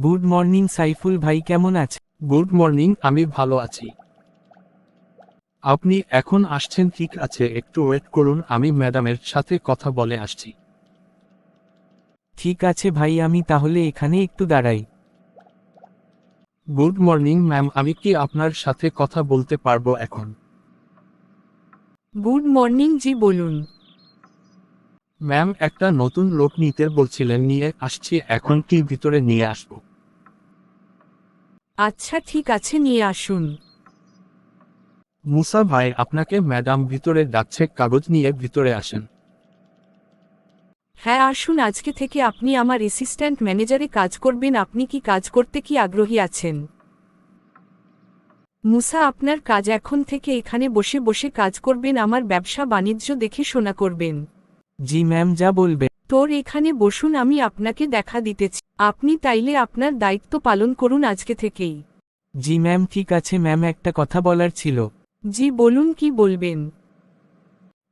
Good morning Saiful ভাই, কেমন আছে? গুড মর্নিং, আমি ভালো আছি। আপনি এখন আসছেন? ঠিক আছে, একটু ওয়েট করুন, আমি ম্যাডামের সাথে কথা বলে আসছি। ঠিক আছে ভাই, আমি তাহলে এখানে একটু দাঁড়াই। গুড মর্নিং ম্যাম, আমি কি আপনার সাথে কথা বলতে পারবো এখন? গুড মর্নিং জি, বলুন। ম্যাম, একটা নতুন লোক নিতে বলছিলেন, নিয়ে আসছি, এখন কি ভিতরে নিয়ে আসবো? আচ্ছা ঠিক আছে, নিয়ে আসুন। মুসা ভাই, আপনাকে ম্যাডাম ভিতরে ডাকছে, কাগজ নিয়ে ভিতরে আসেন। হ্যাঁ আসুন, আজকে থেকে আপনি আমার অ্যাসিস্ট্যান্ট ম্যানেজারে কাজ করবেন। আপনি কি কাজ করতে কি আগ্রহী আছেন? মুসা, আপনার কাজ এখন থেকে এখানে বসে বসে কাজ করবেন, আমার ব্যবসা বাণিজ্য দেখে শোনা করবেন। জি ম্যাম, যা বলবে। তোর এখানে বসুন, আমি আপনাকে দেখা দিতেছি। আপনি তাইলে আপনার দায়িত্ব পালন করুন আজকে থেকেই। জি ম্যাম, ঠিক আছে ম্যাম, একটা কথা বলার ছিল। জি বলুন, কি বলবেন?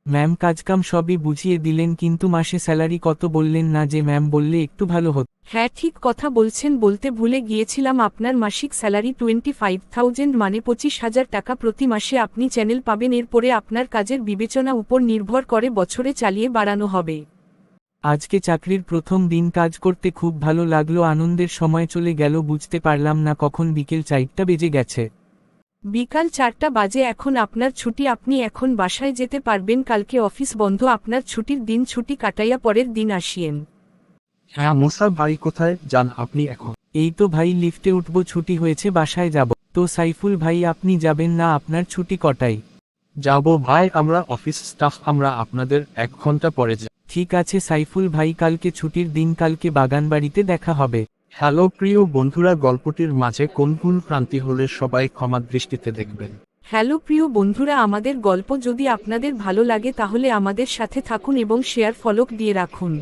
ম্যাম, কাজকাম সবই বুঝিয়ে দিলেন, কিন্তু মাসে স্যালারি কত বললেন না যে। ম্যাম বললে একটু ভালো হতো। হ্যাঁ ঠিক কথা বলছেন, বলতে ভুলে গিয়েছিলাম। আপনার মাসিক স্যালারি 25,000, মানে 25,000 টাকা প্রতি মাসে আপনি চ্যানেল পাবেন। এরপরে আপনার কাজের বিবেচনা উপর নির্ভর করে বছরে চালিয়ে বাড়ানো হবে। আজকে চাকরির প্রথম দিন, কাজ করতে খুব ভালো লাগলো, আনন্দের সময় চলে গেল, বুঝতে পারলাম না কখন বিকেল 4টা বেজে গেছে। বিকাল 4টা বাজে, এখন আপনার ছুটি, আপনি এখন বাসায় যেতে পারবেন। কালকে অফিস বন্ধ, আপনার ছুটির দিন, ছুটি কাটাইয়া পরের দিন আসিয়েন। হ্যাঁ মুসা ভাই, কোথায় যান আপনি এখন? এই তো ভাই, লিফটে উঠবো, ছুটি হয়েছে, বাসায় যাব। তো সাইফুল ভাই, আপনি যাবেন না? আপনার ছুটি কটায়? যাবো ভাই, আমরা অফিস স্টাফ, আমরা আপনাদের 1 ঘন্টা পরে যাব। ঠিক আছে সাইফুল ভাই, কালকে ছুটির দিন, কালকে বাগানবাড়িতে দেখা হবে। হ্যালো প্রিয় বন্ধুরা, গল্পটির মাঝে কোন ভুল ভ্রান্তি হলে সবাই ক্ষমা দৃষ্টিতে দেখবেন। হ্যালো প্রিয় বন্ধুরা, আমাদের গল্প যদি আপনাদের ভালো লাগে তাহলে আমাদের সাথে থাকুন এবং শেয়ার ফলো দিয়ে রাখুন।